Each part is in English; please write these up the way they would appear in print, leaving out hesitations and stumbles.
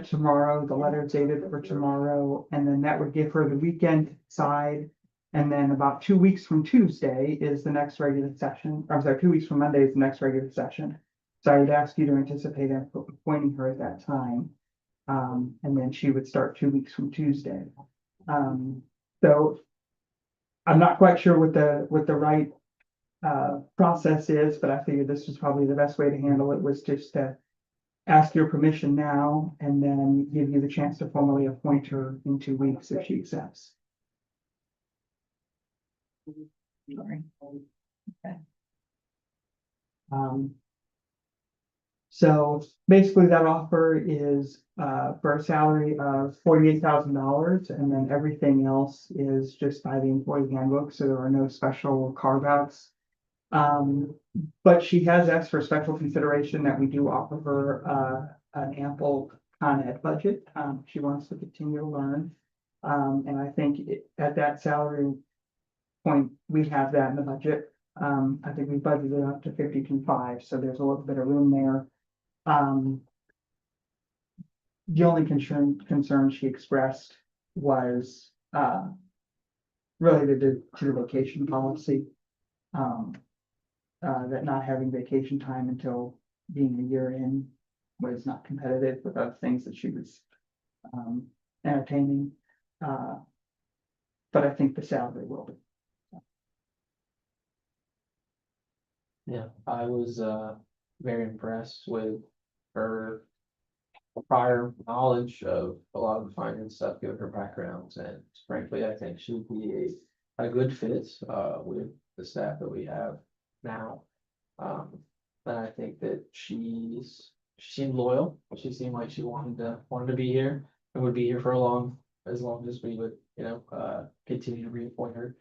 sent tomorrow, the letter dated for tomorrow, and then that would give her the weekend side. And then about 2 weeks from Tuesday is the next regular session. I'm sorry, 2 weeks from Monday is the next regular session. So I would ask you to anticipate appointing her at that time. And then she would start 2 weeks from Tuesday. So I'm not quite sure what the right process is, but I figured this was probably the best way to handle it, was just to ask your permission now and then give you the chance to formally appoint her in 2 weeks if she accepts. Sorry. Okay. So basically that offer is for a salary of $48,000, and then everything else is just by the employee handbook, so there are no special carve outs. But she has asked for special consideration that we do offer her an ample Con Ed budget. She wants to continue to learn. And I think at that salary point, we have that in the budget. I think we budgeted up to 52.5, so there's a little bit of room there. The only concern she expressed was related to the vacation policy. That not having vacation time until being a year in was not competitive with other things that she was entertaining. But I think the salary will be. Yeah, I was very impressed with her prior knowledge of a lot of the finance stuff, given her backgrounds, and frankly, I think she would be a good fit with the staff that we have now. And I think that she seemed loyal. She seemed like she wanted to be here and would be here for as long as we would, continue to reappoint her.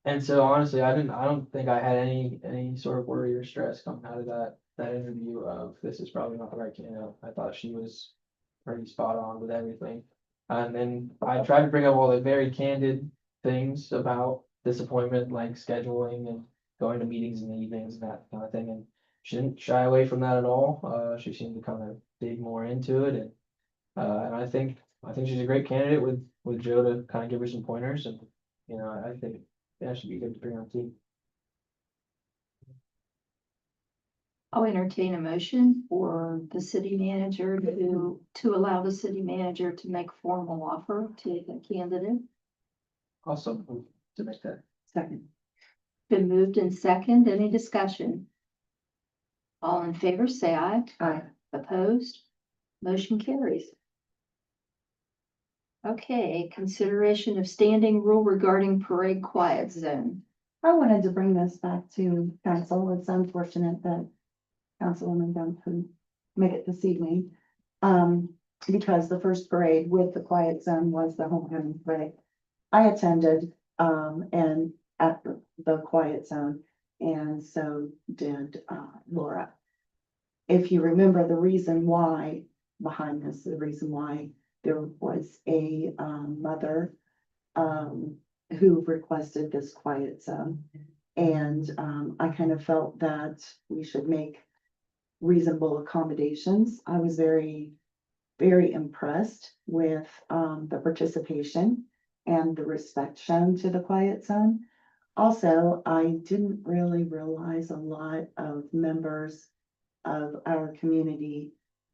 And so honestly, I don't think I had any sort of worry or stress coming out of that interview of this is probably not the right candidate. I thought she was pretty spot on with everything. And then I tried to bring up all the very candid things about disappointment, like scheduling and going to meetings in the evenings and that kind of thing. And she didn't shy away from that at all. She seemed to kind of dig more into it. And I think she's a great candidate with Joe to kind of give her some pointers. And, I think that should be good to bring on the team. I'll entertain a motion for the city manager to allow the city manager to make formal offer to the candidate. Also, to make that. Second. Been moved in second. Any discussion? All in favor, say aye. Aye. Opposed? Motion carries. Okay, consideration of standing rule regarding parade quiet zone. I wanted to bring this back to council. It's unfortunate that Councilwoman Dunn couldn't make it this evening. Because the first parade with the quiet zone was the homecoming parade. I attended, and at the quiet zone, and so did, Laura. If you remember the reason why behind this, the reason why there was a, mother, who requested this quiet zone. And I kind of felt that we should make reasonable accommodations. I was very, very impressed with the participation and the respect shown to the quiet zone. Also, I didn't really realize a lot of members of our community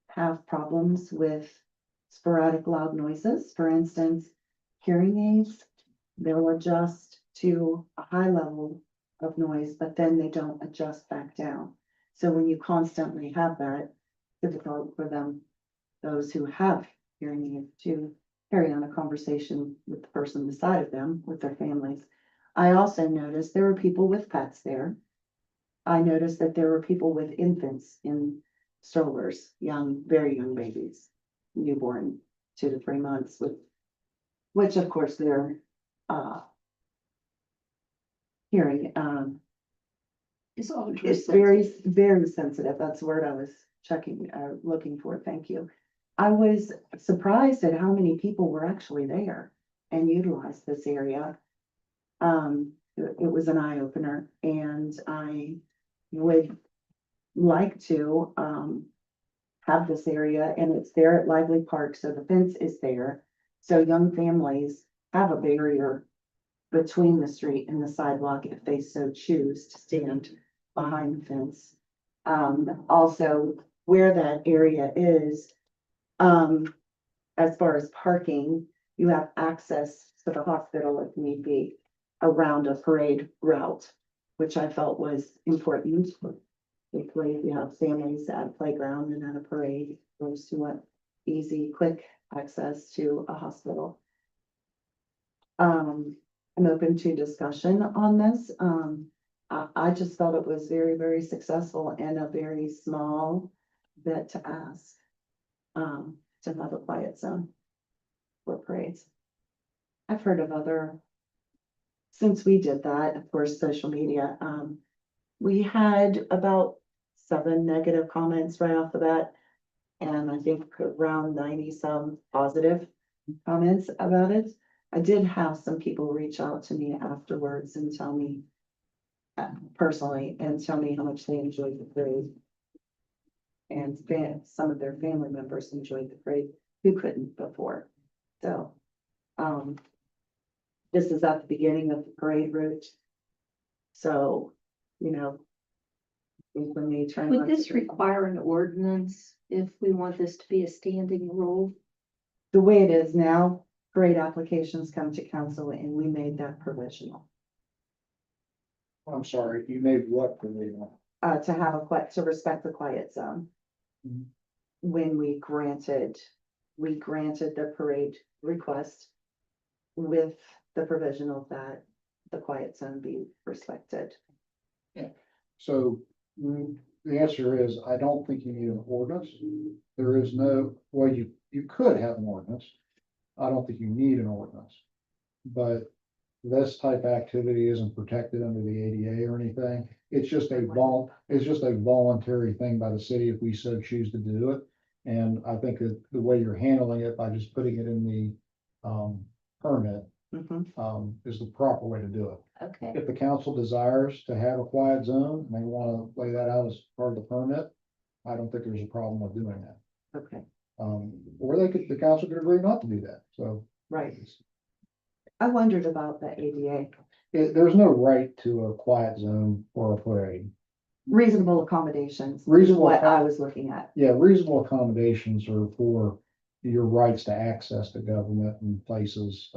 have problems with sporadic loud noises. For instance, hearing aids, they'll adjust to a high level of noise, but then they don't adjust back down. So when you constantly have that, it's difficult for them, those who have hearing aids, to carry on a conversation with the person beside of them, with their families. I also noticed there were people with pets there. I noticed that there were people with infants in strollers, very young babies, newborn 2 to 3 months, which of course they're hearing it's very, very sensitive. That's the word I was looking for. Thank you. I was surprised at how many people were actually there and utilized this area. It was an eye opener, and I would like to have this area and it's there at Lively Park, so the fence is there. So young families have a barrier between the street and the sidewalk if they so choose to stand behind the fence. Also where that area is, as far as parking, you have access to the hospital if need be around a parade route, which I felt was important. Particularly if you have families at a playground and at a parade, those who want easy, quick access to a hospital. I'm open to discussion on this. I just felt it was very, very successful and a very small bit to ask. To have a quiet zone for parades. I've heard of other, since we did that, of course, social media, we had about 7 negative comments right off the bat. And I think around 90 some positive comments about it. I did have some people reach out to me afterwards and tell me personally, and tell me how much they enjoyed the parade. And some of their family members enjoyed the parade who couldn't before. So, this is at the beginning of the parade route. So, you know, I think when they turn. Would left this to- require an ordinance if we want this to be a standing rule? The way it is now, parade applications come to council and we made that provisional. I'm sorry, you made what provisional? To have to respect the quiet zone. Mhm. When we granted the parade request with the provisional that the quiet zone be respected. So the answer is, I don't think you need an ordinance. There is no, well, you could have an ordinance. I don't think you need an ordinance. But this type of activity isn't protected under the ADA or anything. It's just a voluntary thing by the city if we so choose to do it. And I think that the way you're handling it by just putting it in the permit is the proper way to do it. Okay, If the council desires to have a quiet zone, and they wanna lay that out as part of the permit, I don't think there's a problem with doing that. Okay, Or the council could agree not to do that, so. right. I wondered about the ADA, There's no right to a quiet zone or a parade. reasonable accommodations, is Reasonable what I accom- was looking at. Yeah, reasonable accommodations are for your rights to access to government and places.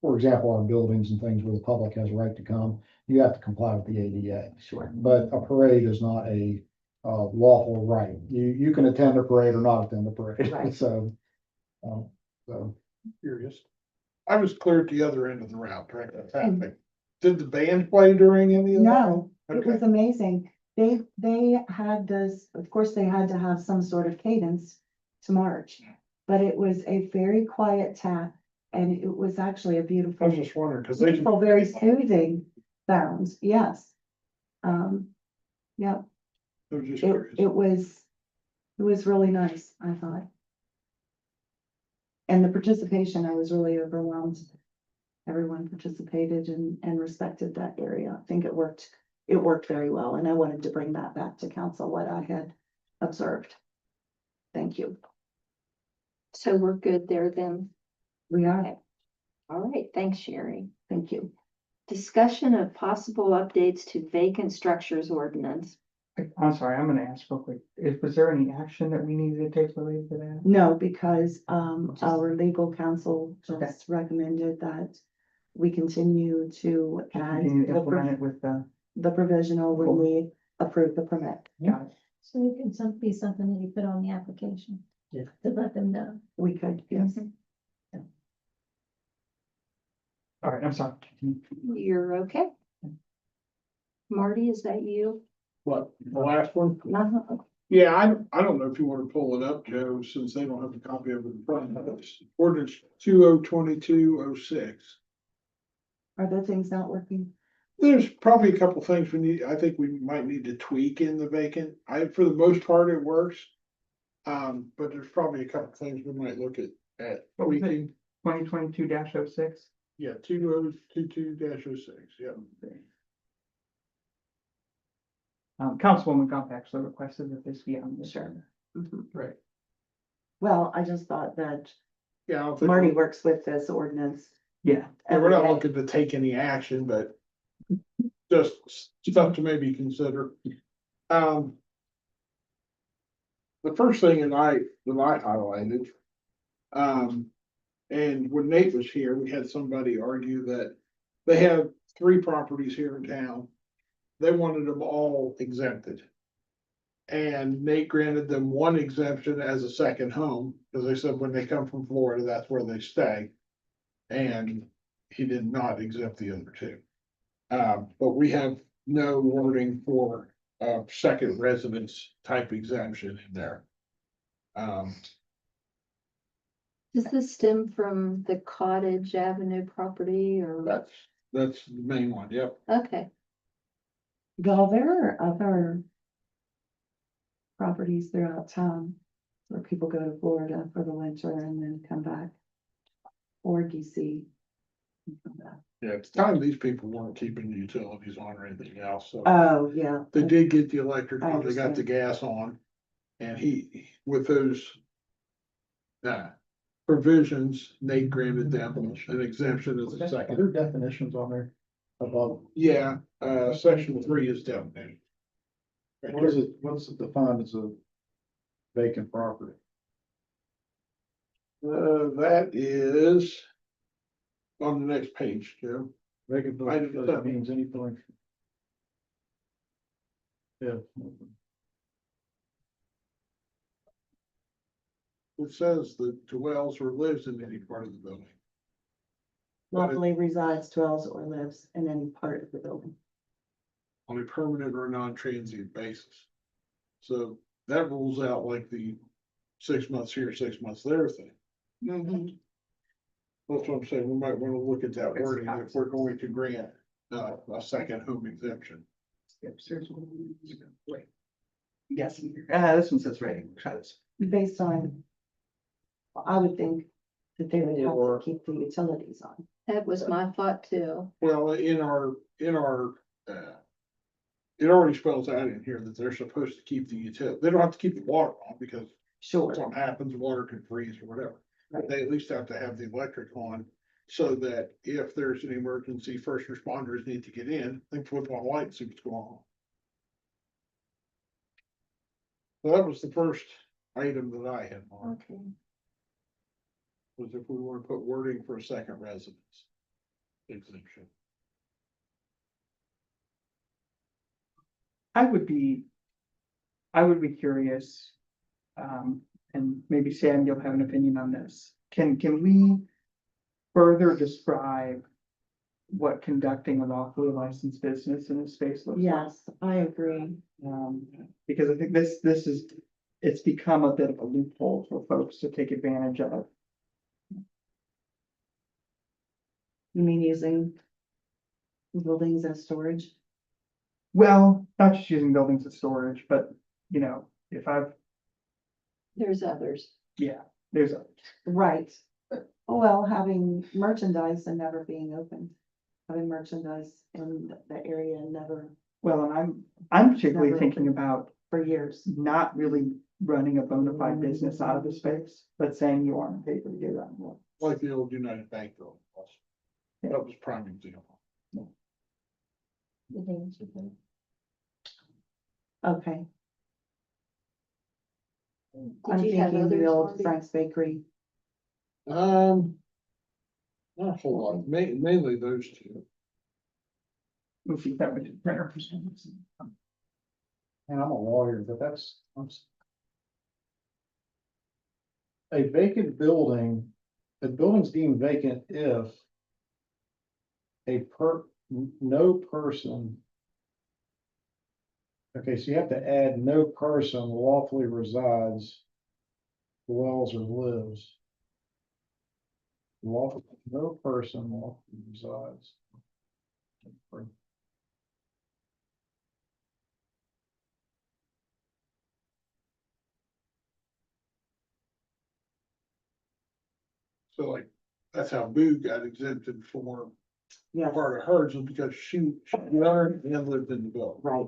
For example, our buildings and things where the public has a right to come, you have to comply with the ADA. Sure. But a parade is not a lawful right. You can attend a parade or not attend a parade. Right. So. Curious. I was clear at the other end of the route during that traffic. Did the band play during any of that? No, it Okay. was amazing. They had this, of course, they had to have some sort of cadence to march. But it was a very quiet tap and it was actually a I beautiful, was just wondering, cause they. beautiful, very soothing sounds, yes. Yeah, I was just it curious. was really nice, I thought. And the participation, I was really overwhelmed. Everyone participated and respected that area. I think it worked very well, and I wanted to bring that back to council, what I had observed. Thank you. so we're good there then. We are, All right, thanks, Sherry. thank you. Discussion of possible updates to vacant structures ordinance. I'm sorry, I'm gonna ask real quick, was there any action that we needed to take related to that? No, because our legal counsel just recommended that we continue to add Continue to implement it with the, the provisional when we approve the permit. got it. So it can be something that you put on the application. Yeah. To let them know. We could, yes. All right, I'm sorry. You're okay? Marty, is that you? What, the last one? Uh-huh. Yeah, I don't know if you wanna pull it up, Joe, since they don't have a copy of it in front of us. Ordinance 2022-06. Are the things not working? There's probably a couple things I think we might need to tweak in the vacant. For the most part, it works. But there's probably a couple things we might look at What was it? tweaking. 2022-06. Yeah, 2022-06, yeah. Councilwoman Gump actually requested that this be on the agenda. Mhm. Right. Well, I just thought that Yeah, I don't think, Marty works with this ordinance. Yeah, we're not every day. looking to take any action, but just stuff to maybe consider. Um. The first thing that I highlighted, and when Nate was here, we had somebody argue that they have 3 properties here in town. They wanted them all exempted. And Nate granted them 1 exemption as a second home, because they said when they come from Florida, that's where they stay. And he did not exempt the other 2. But we have no wording for a second residence type exemption in there. Does this stem from the Cottage Avenue property or? That's the main one, yep. Okay, Well, there are other properties throughout town where people go to Florida for the winter and then come back. Or DC. and come back. Yeah, at the time, these people weren't keeping the utilities on or anything else, so Oh, yeah. they did get the electric I on, they got the understand. gas on. And he, with those provisions, Nate granted them an exemption as a Are second. there definitions on there above? Yeah, section 3 is definition. What is it, what's it defined as a vacant property? That is on the next page, Joe. Vacant Item property seven. means anything. Yeah. It says that dwells or lives in any part of the building. Lawfully resides, dwells, or lives in any part of the building. On a permanent or non-transient basis. So that rules out like the 6 months here, 6 months there thing. Mhm. That's what I'm saying, we might wanna look at that wording if we're going to grant a second home exemption. wait. Yes, this one says rating, Based on. I would think that they would have Or- to keep the utilities on. that was my thought too. Well, in our, it already spells out in here that they're supposed to keep the utility, they don't have to keep the water on because Sure. something happens, water can freeze or whatever. Right. They at least have to have the electric on so that if there's an emergency, first responders need to get in, they flip on a light and see what's going on. So that was the first item that I had on, Okay. was if we want to put wording for a second residence exemption. I would be curious, and maybe Sam, you'll have an opinion on this. Can we further describe what conducting a lawfully licensed business in this space looks like? Yes, I agree. Because I think it's become a bit of a loophole for folks to take advantage of. You mean using buildings as storage? Well, not just using buildings as storage, but, if There's others. there's a. Right. Well, having merchandise and never being open. Having merchandise in the area and never Well, and I'm particularly Never thinking open. about for years. not really running a bona fide business out of the space, but saying you are on paper to get around. Like the old United Bank building was. That was prime example. Okay, I'm Did you have thinking others, the old Marty? Frank's Bakery. Not a whole lot, mainly those 2. We'll see if that would printer for some reason. And I'm a lawyer, but a vacant building, the building's deemed vacant if no person. Okay, so you have to add no person lawfully resides, dwells or lives. No person lawfully resides. So like, that's how Boo got exempted for Yes, part of hers, was because she learned and lived in the building. right.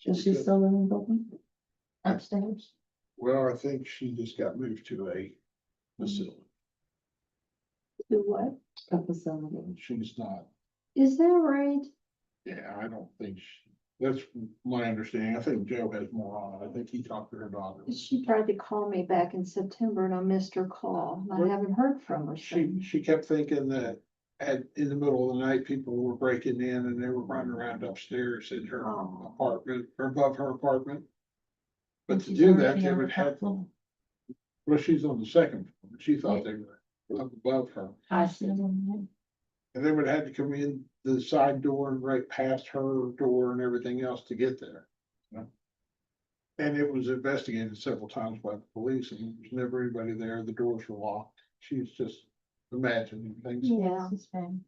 Does she still live in the building? Upstairs. Well, I think she just got moved to a facility. Do what? A facility. She's not, Is that right? yeah, I don't think that's my understanding. I think Joe has more on it. I think he talked to her daughter. She tried to call me back in September and I missed her call. I haven't heard from her since. She kept thinking that in the middle of the night, people were breaking in and they were running around upstairs in her Oh. apartment or above her apartment. But to She's do that, already they on would the have, floor. well, she's on the second floor. She thought they were up above her. I see. And they would have had to come in the side door and right past her door and everything else to get there. you know? And it was investigated several times by the police and there was never anybody there. The doors were locked. She's just imagining things. Yeah. It's fine.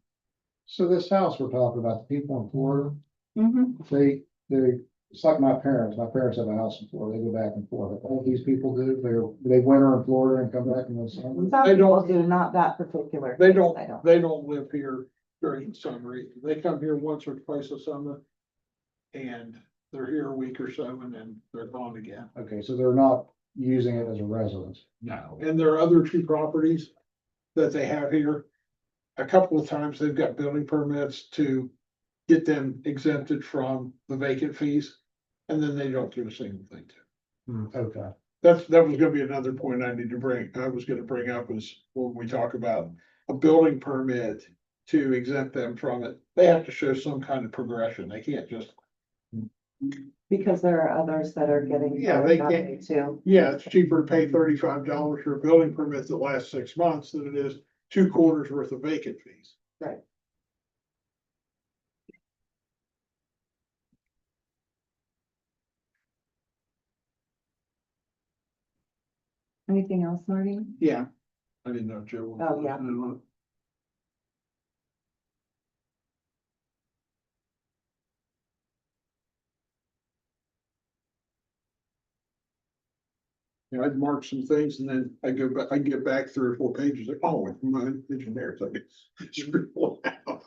So this house we're talking about, the people in Florida, Mm-hmm. it's like my parents have a house in Florida, they go back and forth. All these people do, they winter in Florida and come back in the summer. Some They people don't- do, not that particular. They case, don't, I they don't live here during the summer. They come here once or twice a summer. And they're here a week or so and then they're gone again. Okay, so they're not using it as a residence. No. And there are other two properties that they have here. A couple of times they've got building permits to get them exempted from the vacant fees. And then they don't do a single thing to. Okay, That was gonna be another point I was gonna bring up is when we talk about a building permit to exempt them from it, they have to show some kind of progression. They can't just, Because there are others that are getting. Yeah, they that can't- way Too. yeah, it's cheaper to pay $35 for a building permit that lasts 6 months than it is 2 quarters worth of vacant fees. Right. Anything else, Marty? Yeah. I didn't know Joe. was Oh, yeah. listening on it. You know, I'd mark some things and then I go back, I get back 3 or 4 pages, like, oh, my engineer's like, it's scribble out.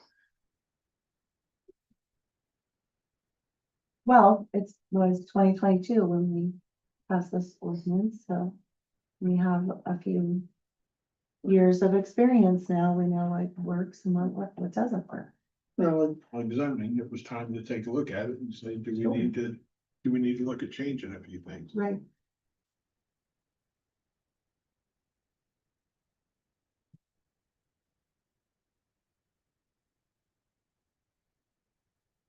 Well, was 2022 when we passed this ordinance, so we have a few years of experience now. We know what works and what doesn't work. Well, like zoning, it was time to take a look at it and say, do we need to look at changing a few things? Right.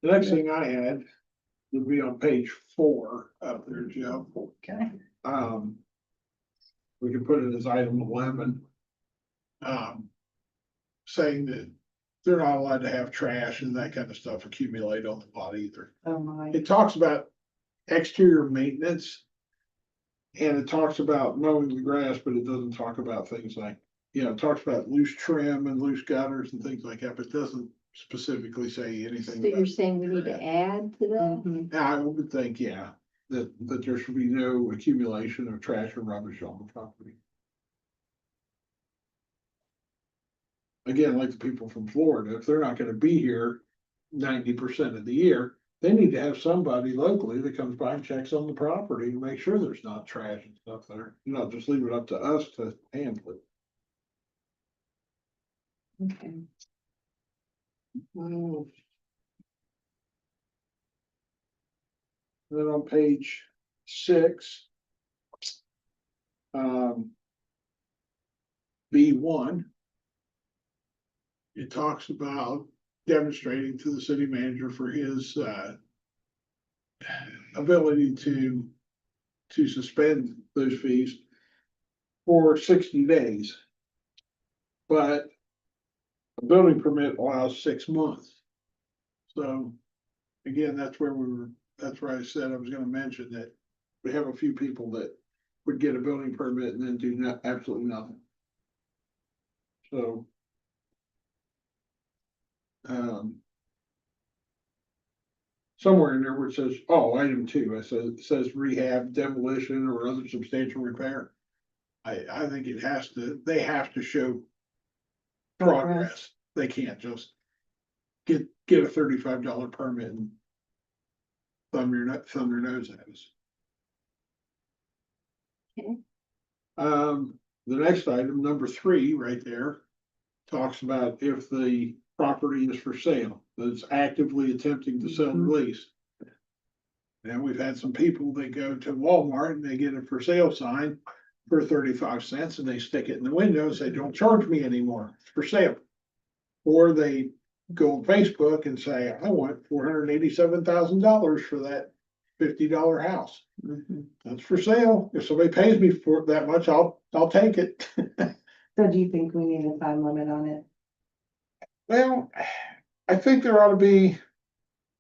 The next thing I had would be on page 4 up there, Joe. Okay. We can put it as item 11. Saying that they're not allowed to have trash and that kind of stuff accumulate on the lot either. Oh, my. It talks about exterior maintenance. And it talks about mowing the grass, but it doesn't talk about things like, it talks about loose trim and loose gutters and things like that, but it doesn't specifically say So anything. you're about saying we need to add to that? Mhm. I would think, yeah, that there should be no accumulation of trash or rubbish on the property. Again, like the people from Florida, if they're not gonna be here 90% of the year, they need to have somebody locally that comes by and checks on the property to make sure there's not trash and stuff there. Not just leave it up to us to handle it. Okay. Then on page 6. B1. It talks about demonstrating to the city manager for his ability to suspend those fees for 60 days. But a building permit allows 6 months. So again, that's where I said I was gonna mention that we have a few people that would get a building permit and then do absolutely nothing. So. Somewhere in there where it says, oh, item 2, it says rehab, demolition, or other substantial repair. I think they have to show progress. They can't just get a $35 permit and thumb their nose at us. Okay. The next item, number 3, right there, talks about if the property is for sale, that's actively attempting to sell and lease. And we've had some people that go to Walmart and they get a for sale sign for 35 cents and they stick it in the window and say, don't charge me anymore, it's for sale. Or they go on Facebook and say, I want $487,000 for that $50 house. Mhm. That's for sale. If somebody pays me for that much, I'll take it. So do you think we need a time limit on it? Well, I think there ought to be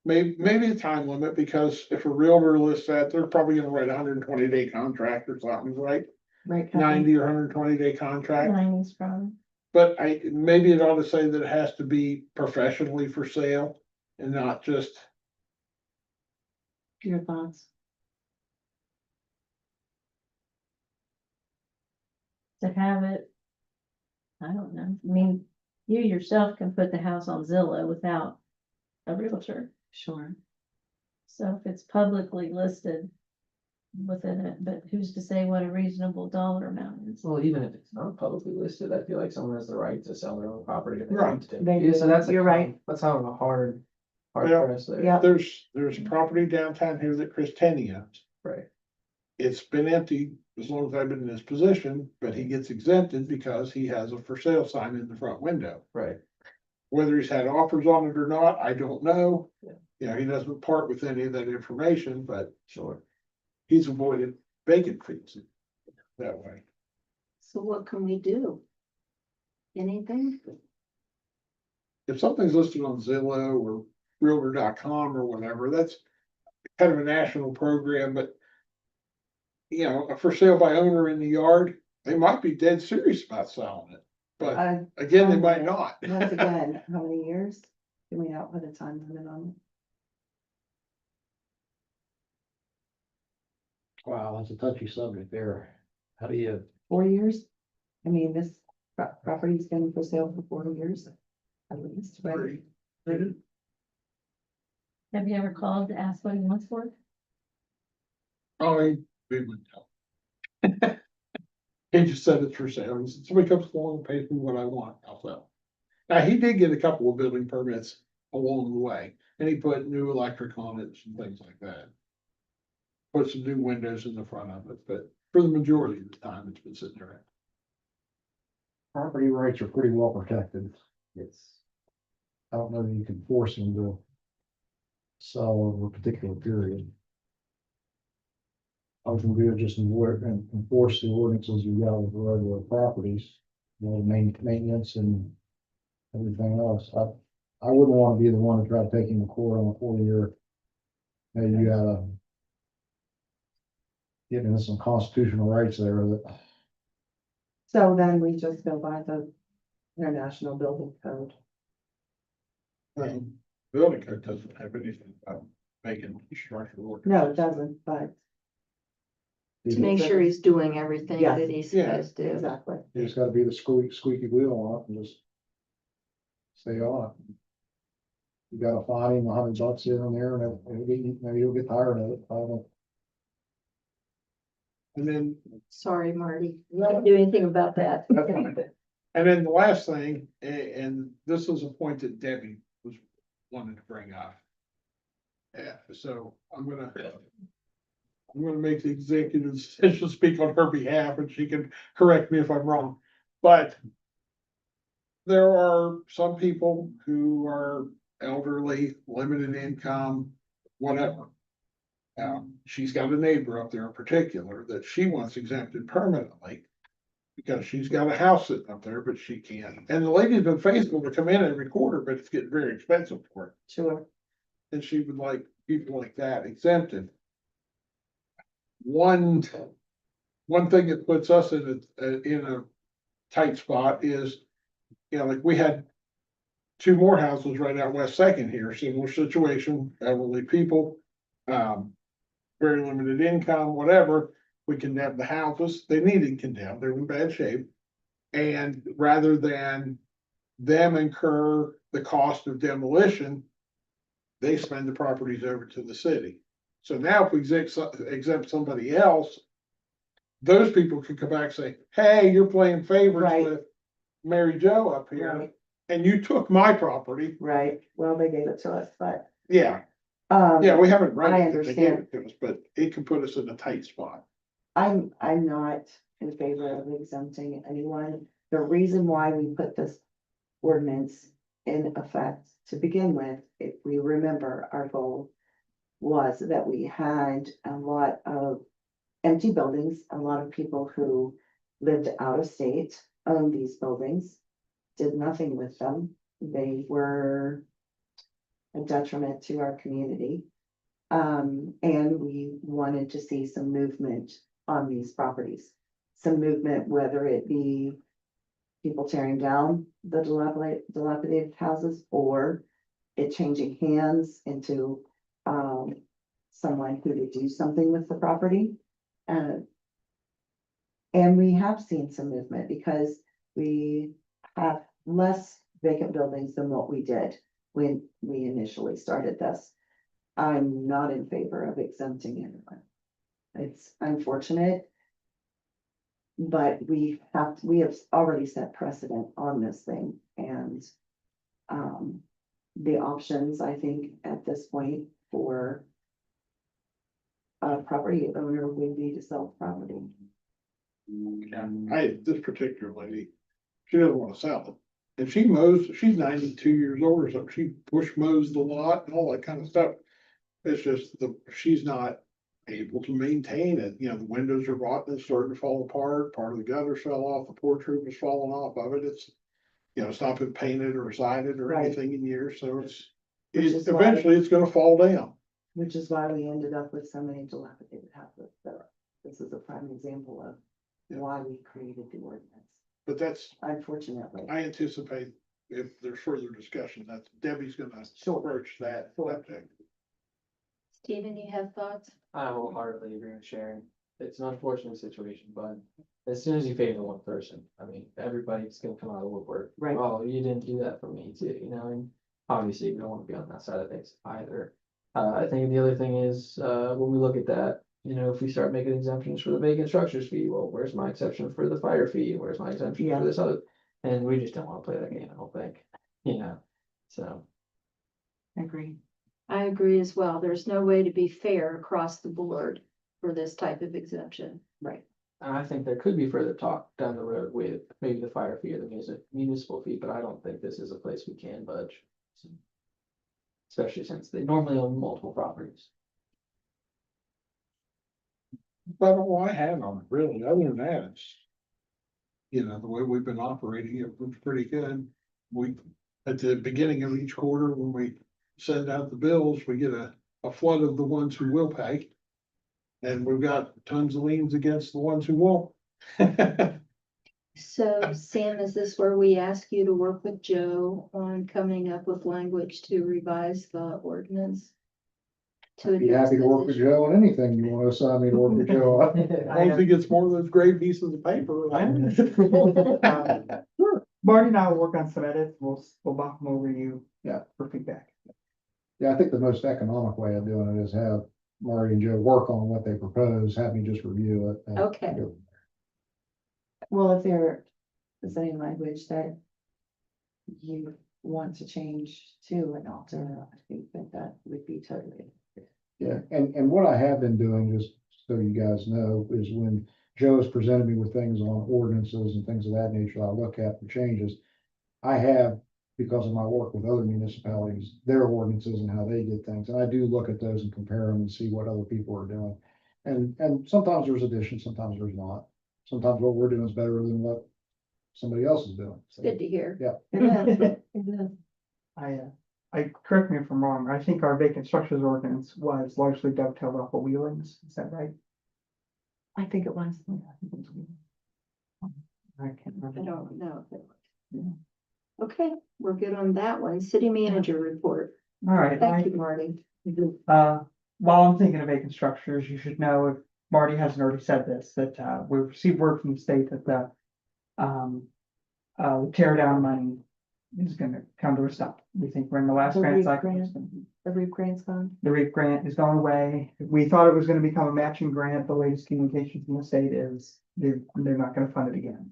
maybe a time limit, because if a realtor lists that, they're probably gonna write a 120-day contract or something, right? Right, Kathy? 90 or 120-day contract. Mine is from, But maybe it ought to say that it has to be professionally for sale and not just, Your thoughts? to have it. I don't know, I mean, you yourself can put the house on Zillow without a realtor. Sure. So if it's publicly listed within it, but who's to say what a reasonable dollar amount is? Well, even if it's not publicly listed, I feel like someone has the right to sell their own property if they Right. want to. They Yeah, do. so that's You're right. That's having a hard Well, press there. Yeah. there's a property downtown here that Chris Tenney owns. Right. It's been empty as long as I've been in this position, but he gets exempted because he has a for sale sign in the front window. Right. Whether he's had offers on it or not, I don't know. Yeah. You know, he doesn't part with any of that information, but Sure. he's avoided vacant fees that way. So what can we do? Anything? If something's listed on Zillow or Realtor.com or whatever, that's kind of a national program, but you know, a for sale by owner in the yard, they might be dead serious about selling it, but again, they might not. Once again, how many years? Can we not put a time limit on Wow, that's a touchy subject there. How do you? it? 4 years? I mean, this property's been for sale for 4 years. At least, right? 3. Have you ever called to ask what he wants for it? Oh, he wouldn't tell. He just said it's for sale. He said, somebody comes along and pays me what I want, I'll sell. Now, he did get a couple of building permits along the way, and he put new electric on it and things like that. Put some new windows in the front of it, but for the majority of the time, it's been sitting there. Property rights are pretty well protected. I don't know that you can force them to sell over a particular period. I was gonna do it just enforce the ordinances you got with regular properties, you know, maintenance and everything else. I wouldn't want to be the one to try to take him to court on a 4-year. Hey, you gotta get into some constitutional rights there that. So then we just go by the International Building Code. Building code doesn't have anything about making structural work. No, it doesn't, but To make sure he's doing everything Yes. that he's Yeah, supposed to. exactly. You just gotta be the squeaky wheel on it and just stay on it. You gotta fine him $100 here and there, and maybe he'll get tired of it. I don't. And then Sorry, Marty, you can't do anything about that. And then the last thing, and this is a point that Debbie was wanting to bring up. Yeah, so I'm gonna make the executive decision, speak on her behalf, and she can correct me if I'm wrong. But there are some people who are elderly, limited income, whatever. She's got a neighbor up there in particular that she wants exempted permanently. Because she's got a house sitting up there, but she can't. And the lady's been faithful to come in every quarter, but it's getting very expensive for her. Sure. And she would like people like that exempted. One thing that puts us in a tight spot is, you know, like we had 2 more houses right out West Second here, similar situation, elderly people, very limited income, whatever. We condemned the houses, they needed condemned, they're in bad shape. And rather than them incur the cost of demolition, they spend the properties over to the city. So now if we exempt somebody else, those people could come back and say, hey, you're playing favorites Right. with Mary Jo up here, Right. and you took my property. Right, well, they gave it to us, but, Yeah, um. yeah, we haven't I read it, they gave understand. it to us, but it could put us in a tight spot. I'm not in favor of exempting anyone. The reason why we put this ordinance in effect to begin with, if we remember, our goal was that we had a lot of empty buildings, a lot of people who lived out of state owned these buildings, did nothing with them. They were a detriment to our community. And we wanted to see some movement on these properties. Some movement, whether it be people tearing down the dilapidated houses or it changing hands into, someone who would do something with the property. And we have seen some movement because we have less vacant buildings than what we did when we initially started this. I'm not in favor of exempting anyone. It's unfortunate. But we have already set precedent on this thing and. The options, I think, at this point for. A property owner would be to sell the property. This particular lady, she doesn't wanna sell it. And she mows, she's 92 years old or something, she bush mows the lot and all that kind of stuff. It's just she's not able to maintain it, you know, the windows are rotten, it's starting to fall apart, part of the gutters fell off, the porch roof is falling off of it, it's. You know, it's not been painted or sided or Right. anything in years, so Which is why- eventually it's gonna fall down. Which is why we ended up with so many dilapidated houses. So this is a prime example of why we created the ordinance, But that's, unfortunately. I anticipate if there's further discussion, that Debbie's gonna Sure. approach that Sure. subject. Stephen, you have thoughts? I wholeheartedly agree with Sharon. It's an unfortunate situation, but as soon as you favor one person, I mean, everybody's gonna come out of the woodwork. Right. Oh, you didn't do that for me too, you know, and obviously we don't wanna be on that side of things either. I think the other thing is, when we look at that, you know, if we start making exemptions for the vacant structures fee, well, where's my exception for the fire fee? Where's my exemption Yeah. for this other? And we just don't wanna play that game, I don't think, you know, so. Agree. I agree as well. There's no way to be fair across the board for this type of exemption. Right. And I think there could be further talk down the road with maybe the fire fee or the municipal fee, but I don't think this is a place we can budge. Especially since they normally own multiple properties. But all I have on it, really, other than that, it's. You know, the way we've been operating, it was pretty good. We, at the beginning of each quarter, when we send out the bills, we get a flood of the ones who will pay. And we've got tons of liens against the ones who won't. So Sam, is this where we ask you to work with Joe on coming up with language to revise the ordinance? I'd be address happy to those work with issues? Joe on anything you wanna assign me to work with Joe on. As long as he gets more of those gray pieces of paper. Sure. Marty and I will work on some edits, we'll bump them over to you. Yeah. For feedback. Yeah, I think the most economic way of doing it is have Marty and Joe work on what they propose, have me just review it. and Okay. go. Well, if there is any language that you want to change to and alter, I think that would be totally. Yeah, and what I have been doing, just so you guys know, is when Joe has presented me with things on ordinances and things of that nature, I look at for changes. I have, because of my work with other municipalities, their ordinances and how they did things, and I do look at those and compare them and see what other people are doing. And sometimes there's additions, sometimes there's not. Sometimes what we're doing is better than what somebody else is doing. So, Good to hear. I correct me if I'm wrong, I think our vacant structures ordinance was largely dovetailed off of Wheelings, is that right? I think it was. I can't I remember. don't know. if it Yeah. was. Okay, we're good on that one. City manager report. All right, Thank you, Marty. while I'm thinking of vacant structures, you should know, if Marty hasn't already said this, that, we've received word from the state that the tear down money is gonna come to a stop. We think we're in the last The grant REAP cycle. grant. The REAP grant's gone. The REAP grant is going away. We thought it was gonna become a matching grant. The latest communication from the state is they're not gonna fund it again.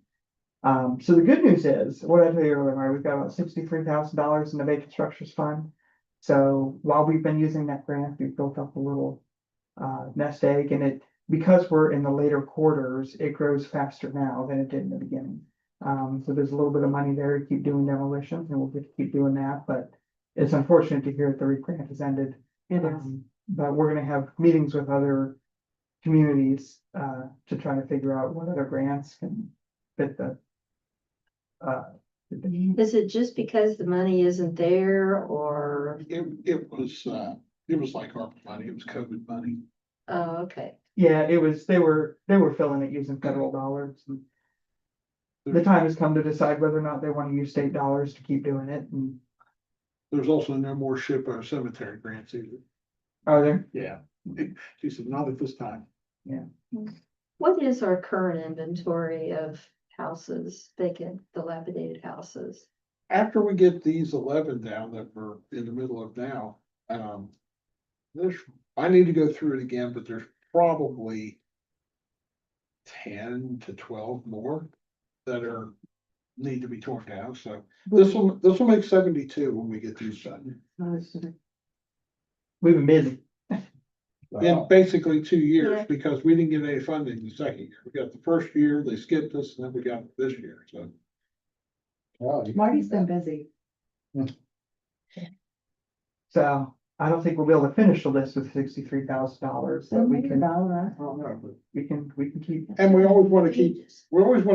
So the good news is, what I told you earlier, Mary, we've got about $63,000 in the vacant structures fund. So while we've been using that grant, we've built up a little nest egg, and because we're in the later quarters, it grows faster now than it did in the beginning. So there's a little bit of money there to keep doing demolitions, and we'll get to keep doing that, but it's unfortunate to hear that the REAP grant has ended. It is. But we're gonna have meetings with other communities, to try to figure out what other grants can fit the need. Is it just because the money isn't there or, It was like ARPA money, it was COVID money. oh, okay. Yeah, they were filling it using federal dollars. And the time has come to decide whether or not they want to use state dollars to keep doing it, and There's also no more ship or cemetery grants either. are there? Yeah. She said, not at this time. What is our current inventory of houses, vacant, dilapidated houses? After we get these 11 down that we're in the middle of now, I need to go through it again, but there's probably 10 to 12 more that need to be torn down, so this will make 72 when we get these done. We've been busy. In basically 2 years, Yeah. because we didn't get any funding the second year. We got the first year, they skipped us, and then we got this year, so. Wow, Marty's been busy. So I don't think we'll be able to finish the list with $63,000, but we can, I don't know, but- we can keep. And we always wanna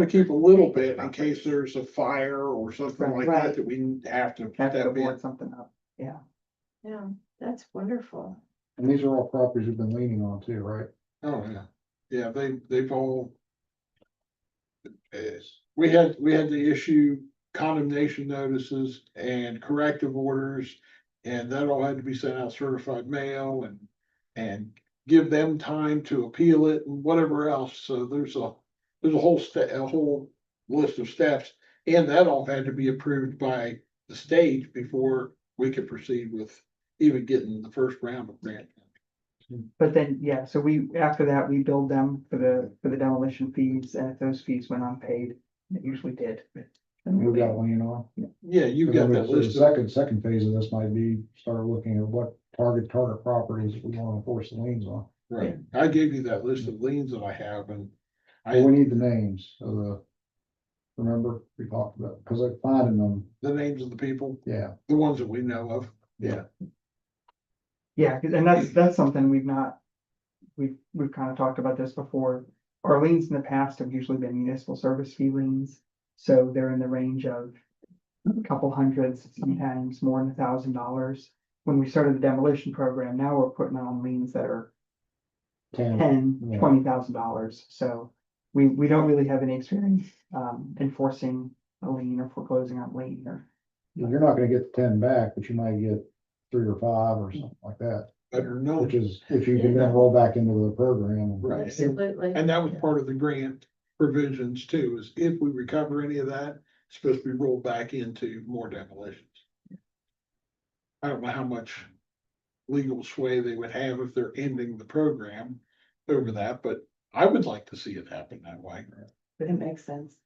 keep a little bit in case there's a fire or something like Right. that, that we have to Have to step board in. something up. Yeah, that's wonderful. And these are all properties we've been leaning on too, right? Oh, yeah, yeah, they've all. We had to issue condemnation notices and corrective orders. And that all had to be sent out certified mail and give them time to appeal it and whatever else. So there's a whole list of steps. And that all had to be approved by the state before we could proceed with even getting the first round of grant. But then, yeah, so after that, we billed them for the demolition fees, and if those fees went unpaid, it usually did. And we've got one, Yeah, you got that The list of, second phase of this might be start looking at what target properties we want to enforce the liens on. right, I gave you that list of liens that I have and We need the names of remember, we talked about, because I'm finding them, the names of the people, yeah. the ones that we know of, yeah. Yeah, and that's something we've kind of talked about this before. Our liens in the past have usually been municipal service fee liens, so they're in the range of a couple hundreds, sometimes more than $1,000. When we started the demolition program, now we're putting on liens that are $10,000, Yeah. $20,000. So we don't really have any experience enforcing a lien or foreclosing on a lien or. You're not gonna get the 10 back, but you might get 3 or 5 or something like that, Better known. which you can then roll back into the program. Right. Absolutely. And that was part of the grant provisions too, is if we recover any of that, it's supposed to be rolled back into more demolitions. I don't know how much legal sway they would have if they're ending the program over that, but I would like to see it happen that way. It makes sense.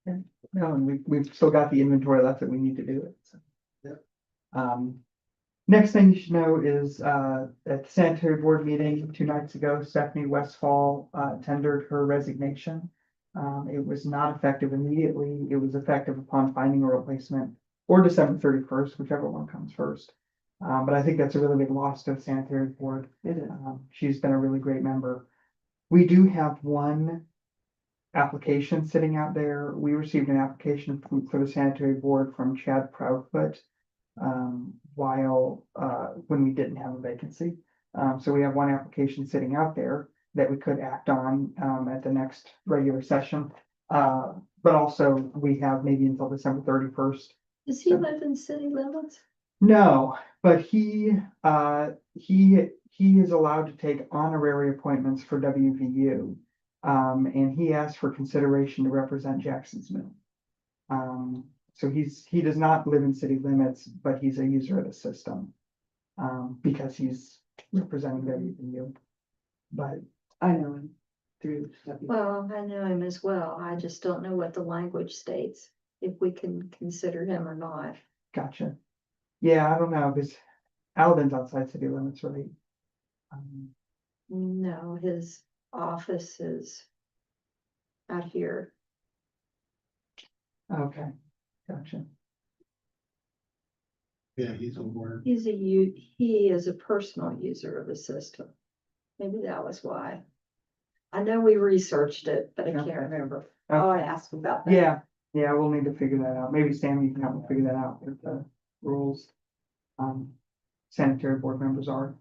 No, and we've still got the inventory left that we need to do it, so. Yeah. Next thing you should know is, at the sanitary board meeting 2 nights ago, Stephanie Westfall, tendered her resignation. It was not effective immediately. It was effective upon finding a replacement or December 31st, whichever one comes first. But I think that's a really big loss to the sanitary board. It is. She's been a really great member. We do have one application sitting out there. We received an application for the sanitary board from Chad Proudfoot when we didn't have a vacancy. So we have one application sitting out there that we could act on at the next regular session. But also we have maybe until December 31st. Does he live in city limits? No, but he is allowed to take honorary appointments for WVU. And he asked for consideration to represent Jackson's Mill. so he does not live in city limits, but he's a user of the system. Because he's representing WVU. But I know him. through, Well, I know him as well. I just don't know what the language states, if we can consider him or not. gotcha. Yeah, I don't know, because Alden's outside city limits, right? No, his office is out here. Okay, gotcha. Yeah, he's aware. He is a personal user of the system. Maybe that was why. I know we researched it, but I can't Okay. remember. Oh, I asked about that. Yeah, we'll need to figure that out. Maybe Sam, you can help me figure that out with the rules. Sanitary board members are.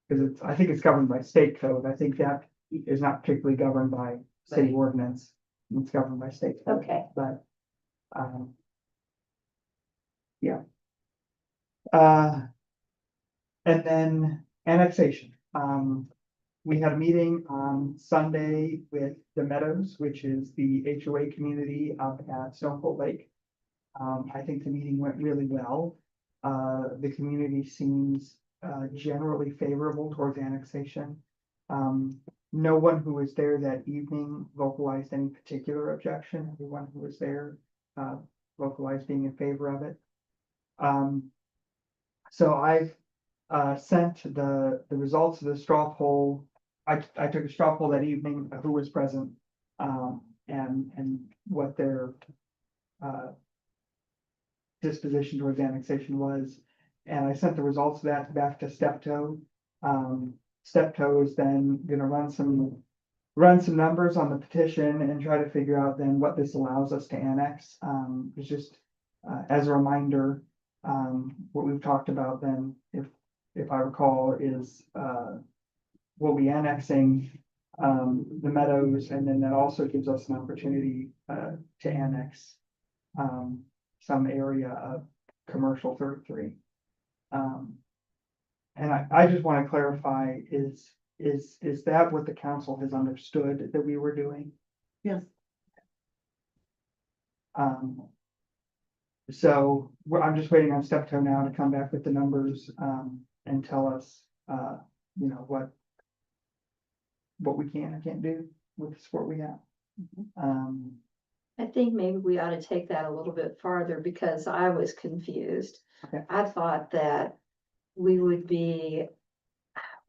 Because I think it's governed by state code. I think that is not particularly governed by city ordinance. It's governed by state code. Okay. But, yeah. And then annexation. We had a meeting on Sunday with the Meadows, which is the HOA community up at Stone Cold Lake. I think the meeting went really well. The community seems generally favorable towards annexation. No one who was there that evening vocalized any particular objection. Everyone who was there vocalized being in favor of it. So I've sent the results of the straw poll. I took a straw poll that evening, who was present, and what their disposition towards annexation was. And I sent the results of that back to Steptoe. Steptoe is then gonna run some numbers on the petition and try to figure out then what this allows us to annex. It's just as a reminder, what we've talked about then, if I recall, is we'll be annexing the Meadows, and then that also gives us an opportunity to annex some area of commercial 33. And I just want to clarify, is that what the council has understood that we were doing? Yes. So I'm just waiting on Steptoe now to come back with the numbers, and tell us, what we can and can't do with the support we have. I think maybe we ought to take that a little bit farther because I was confused. Okay. I thought that we would be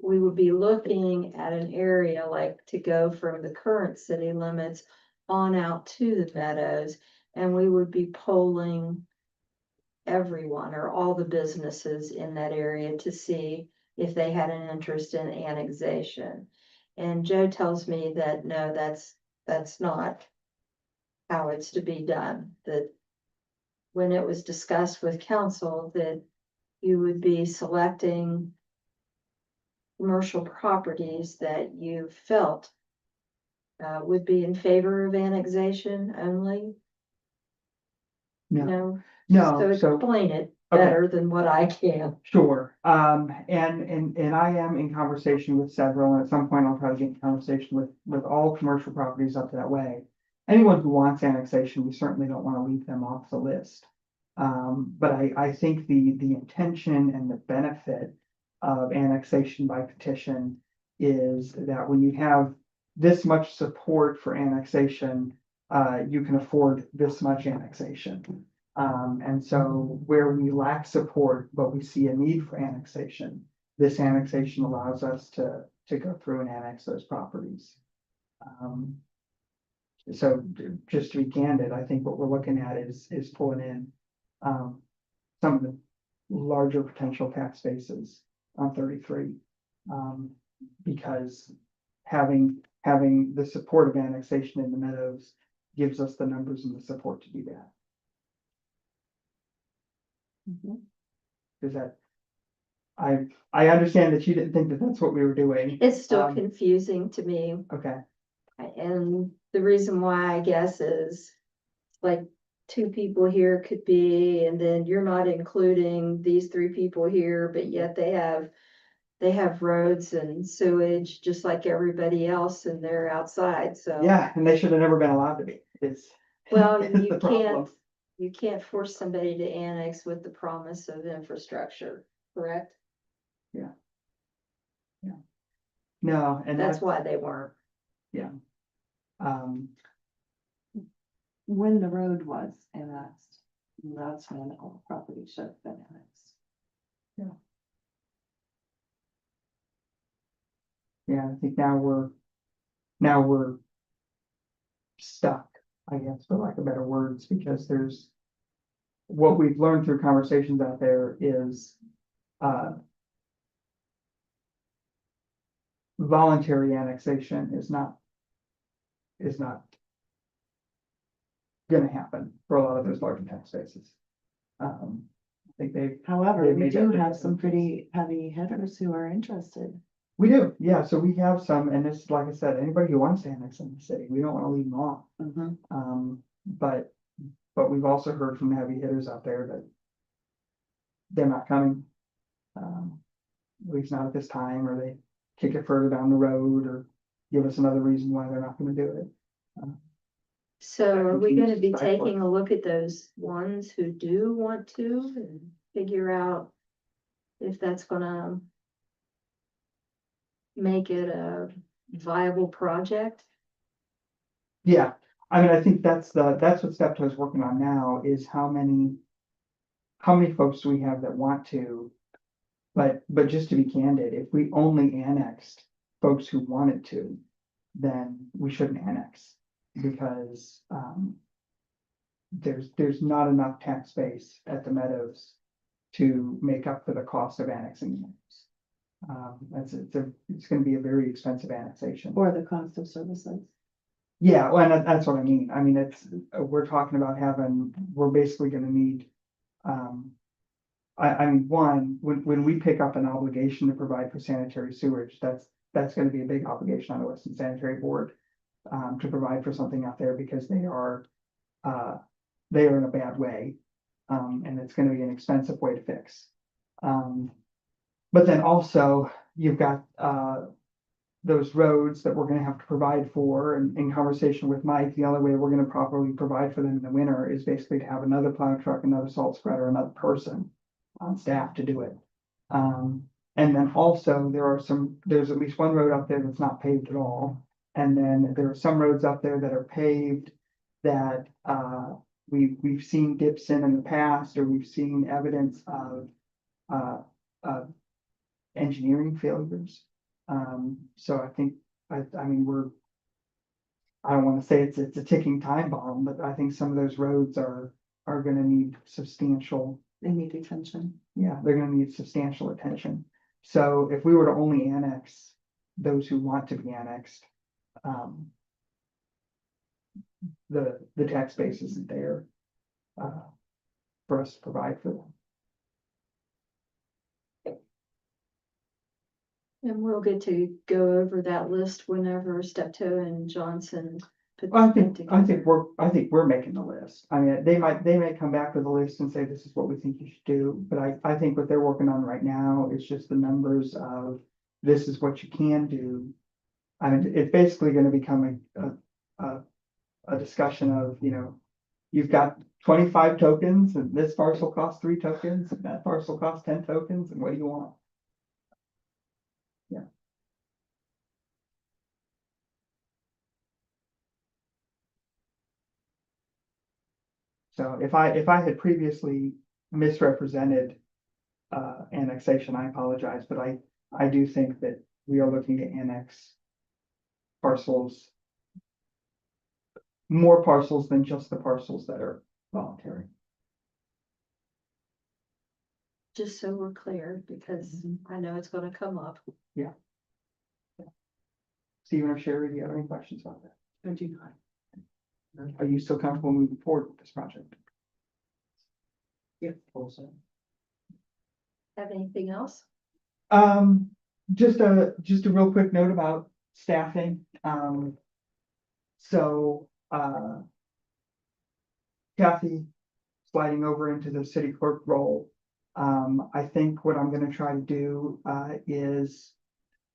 looking at an area like to go from the current city limits on out to the Meadows, and we would be polling everyone or all the businesses in that area to see if they had an interest in annexation. And Joe tells me that no, that's not how it's to be done, that when it was discussed with council, that you would be selecting commercial properties that you felt would be in favor of annexation only. No, So so, explain it okay. better than what I can. sure. And I am in conversation with several, and at some point I'll try to get in conversation with all commercial properties up that way. Anyone who wants annexation, we certainly don't want to leave them off the list. But I think the intention and the benefit of annexation by petition is that when you have this much support for annexation, you can afford this much annexation. And so where we lack support, but we see a need for annexation, this annexation allows us to go through and annex those properties. So just to be candid, I think what we're looking at is pulling in some of the larger potential tax bases on 33. Because having the support of annexation in the Meadows gives us the numbers and the support to do that. Is that, I understand that you didn't think that that's what we were doing. It's still confusing to me. Okay, And the reason why, I guess, is like two people here could be, and then you're not including these three people here, but yet they have roads and sewage just like everybody else and they're outside, so. yeah, and they should have never been allowed to be. Well, is you the problem. can't, you can't force somebody to annex with the promise of infrastructure, correct? No, and That's why they weren't. um, When the road was annexed, that's when all property should have been annexed. yeah, I think now we're stuck, I guess, for lack of better words, because there's what we've learned through conversations out there is voluntary annexation is not gonna happen for a lot of those larger tax bases. I think However, They we made do that have some difference. pretty heavy hitters who are interested. we do, yeah, so we have some, and this, like I said, anybody who wants to annex in the city, we don't wanna leave them off. But we've also heard from the heavy hitters out there that they're not coming. At least not at this time, or they kick it further down the road, or give us another reason why they're not gonna do it. So are we gonna continues be to stifle it. taking a look at those ones who do want to and figure out if that's gonna make it a viable project? Yeah, I mean, I think that's what Steptoe is working on now, is how many folks do we have that want to? But just to be candid, if we only annexed folks who wanted to, then we shouldn't annex, because, there's not enough tax base at the Meadows to make up for the cost of annexing the Meadows. It's gonna be a very expensive annexation. Or the cost of services. Yeah, well, and that's what I mean. I mean, we're talking about we're basically gonna need, I mean, when we pick up an obligation to provide for sanitary sewage, that's gonna be a big obligation on the Weston Sanitary Board. To provide for something out there, because they are in a bad way. And it's gonna be an expensive way to fix. But then also, you've got, those roads that we're gonna have to provide for, and in conversation with Mike, the only way we're gonna properly provide for them in the winter is basically to have another plow truck, another salt spreader, another person on staff to do it. And then also, there's at least one road out there that's not paved at all. And then there are some roads out there that are paved that, we've seen dips in the past, or we've seen evidence of, engineering failures. So I think, I mean, I don't wanna say it's a ticking time bomb, but I think some of those roads are gonna need substantial, They need attention. yeah, they're gonna need substantial attention. So if we were to only annex those who want to be annexed, the tax base isn't there, for us to provide for them. And we'll get to go over that list whenever Steptoe and Johnson put I that think together. I think we're making the list. I mean, they might come back with a list and say, this is what we think you should do, but I think what they're working on right now is just the numbers of, this is what you can do. I mean, it's basically gonna become a discussion of, you've got 25 tokens, and this parcel costs 3 tokens, and that parcel costs 10 tokens, and what do you want? Yeah. So if I had previously misrepresented annexation, I apologize, but I do think that we are looking to annex parcels, more parcels than just the parcels that are voluntary. Just so we're clear, because I know it's gonna come up. Stephen or Sherry, do you have any questions about that? I do not. Are you still comfortable moving forward with this project? Yeah. Also. Have anything else? Just a real quick note about staffing. So, Kathy sliding over into the city clerk role. I think what I'm gonna try to do, is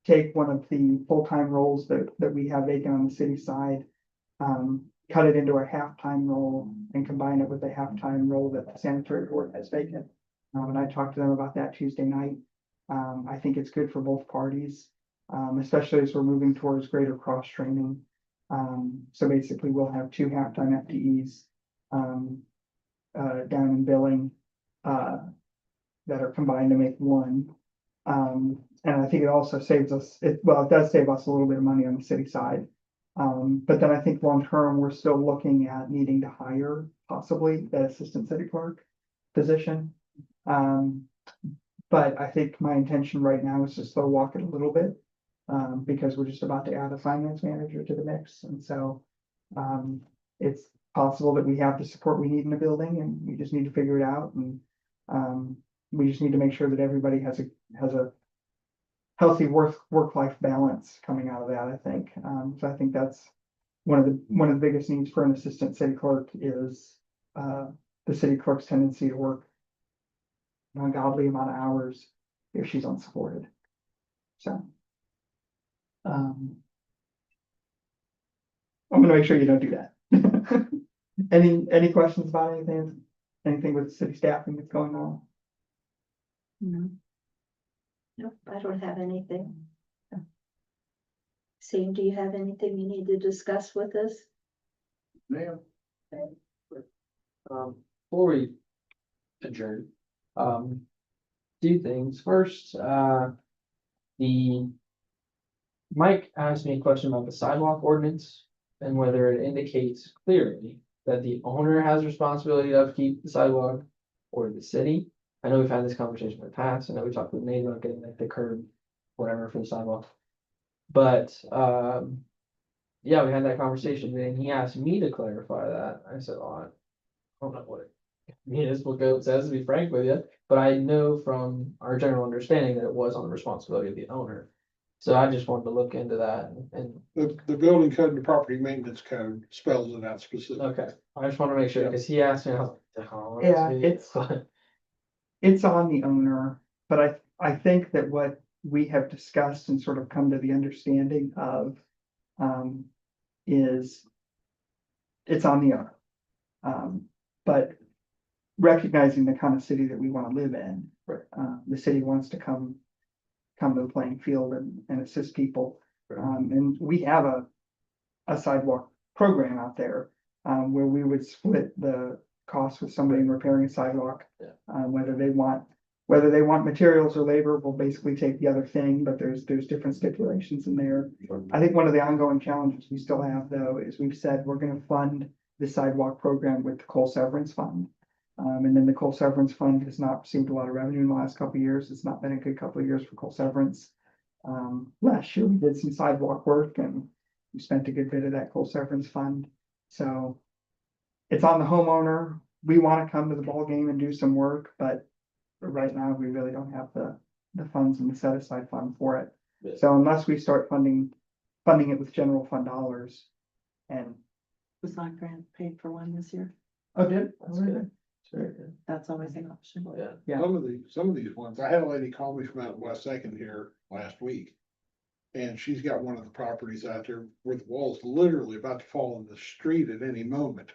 take one of the full-time roles that we have vacant on the city side, cut it into a half-time role and combine it with the half-time role that the sanitary board has vacant. And I talked to them about that Tuesday night. I think it's good for both parties, especially as we're moving towards greater cross-training. So basically we'll have 2 half-time FTEs, down in billing, that are combined to make 1. And I think it also saves us, it does save us a little bit of money on the city side. But then I think long-term, we're still looking at needing to hire possibly the assistant city clerk position. But I think my intention right now is to slow walk it a little bit, because we're just about to add a finance manager to the mix. And so, it's possible that we have the support we need in the building and we just need to figure it out. And, we just need to make sure that everybody has a healthy work-life balance coming out of that, I think. So I think that's one of the biggest needs for an assistant city clerk is, the city clerk's tendency to work an ungodly amount of hours if she's unsupported. So. I'm gonna make sure you don't do that. Any questions about anything with city staffing that's going on? No. Nope, I don't have anything. Seem, do you have anything you need to discuss with us? Ma'am, Before we adjourn, 2 things. First, the Mike asked me a question about the sidewalk ordinance and whether it indicates clearly that the owner has responsibility to upkeep the sidewalk or the city. I know we've had this conversation in the past. I know we talked with Nate about getting like the curb, whatever for the sidewalk. But, yeah, we had that conversation and he asked me to clarify that. I said, I don't know what it municipal code says, to be frank with you, but I know from our general understanding that it was on the responsibility of the owner. So I just wanted to look into that and, The building code and the property maintenance code spells it out specifically. okay, I just want to make sure, because he asked me, I was like, oh. Yeah, it's- It's on the owner, but I think that what we have discussed and sort of come to the understanding of, is it's on the owner. But recognizing the kind of city that we want to live in. Right. The city wants to come to the playing field and assist people. And we have a sidewalk program out there, where we would split the cost with somebody repairing a sidewalk. Yeah. Whether they want materials or labor, we'll basically take the other thing, but there's different stipulations in there. I think one of the ongoing challenges we still have though, is we've said we're gonna fund the sidewalk program with the coal severance fund. And then the coal severance fund has not received a lot of revenue in the last couple of years. It's not been a good couple of years for coal severance. Last year we did some sidewalk work and we spent a good bit of that coal severance fund. So it's on the homeowner. We want to come to the ball game and do some work, but right now we really don't have the funds in the set aside fund for it. Yeah. So unless we start funding it with general fund dollars and. Was not grant paid for one this year? Oh, did? That's good. It's very good. That's always an option. Yeah. Yeah. Some of these ones, I had a lady call me from out in West Second here last week. And she's got one of the properties out there where the wall's literally about to fall in the street at any moment.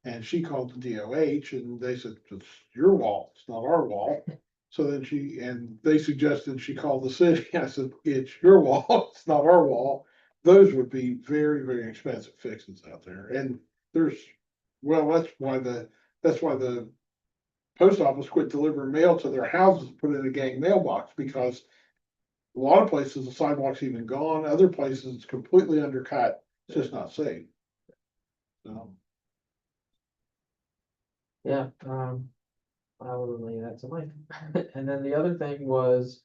And she called the DOH and they said, it's your wall, it's not our wall. So then they suggested she call the city. I said, it's your wall, it's not our wall. Those would be very, very expensive fixes out there. And that's why the post office quit delivering mail to their houses, put it in a gang mailbox, because a lot of places the sidewalk's even gone, other places it's completely undercut, it's just not safe. So. Yeah, I will relay that to Mike. And then the other thing was,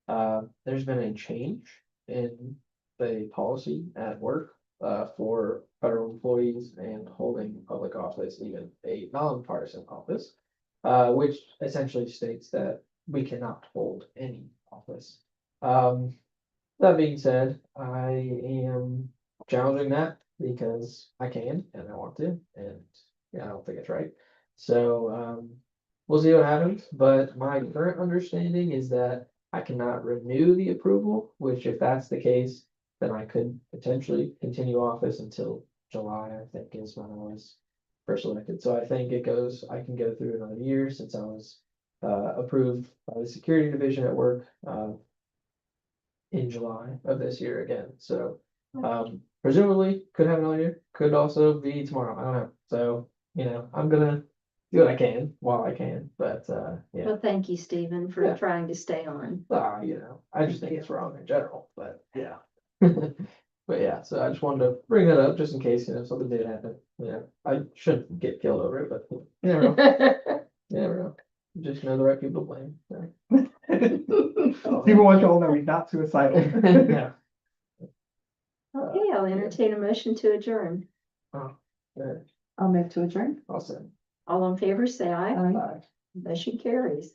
there's been a change in the policy at work, for federal employees and holding public office, even a nonpartisan office, which essentially states that we cannot hold any office. That being said, I am challenging that because I can and I want to, and yeah, I don't think it's right. So, we'll see what happens, but my current understanding is that I cannot renew the approval, which if that's the case, then I could potentially continue office until July, I think, is when I was first elected. So I think I can go through another year since I was approved by the security division at work in July of this year again. So presumably could have another year, could also be tomorrow. I don't know. So, I'm gonna do what I can while I can, but yeah. Well, thank you, Stephen, for Yeah. trying to stay on. I just think it's wrong in general, but yeah. But yeah, so I just wanted to bring that up just in case, something did happen. I shouldn't get killed over it, but you never know. You never know. Just know the right people to blame. So. Stephen wants you all to know he's not suicidal. Yeah. Okay, I'll entertain a motion to adjourn. Yeah, I'll move to adjourn. I'll send. All in favor, say aye. Aye. Motion carries.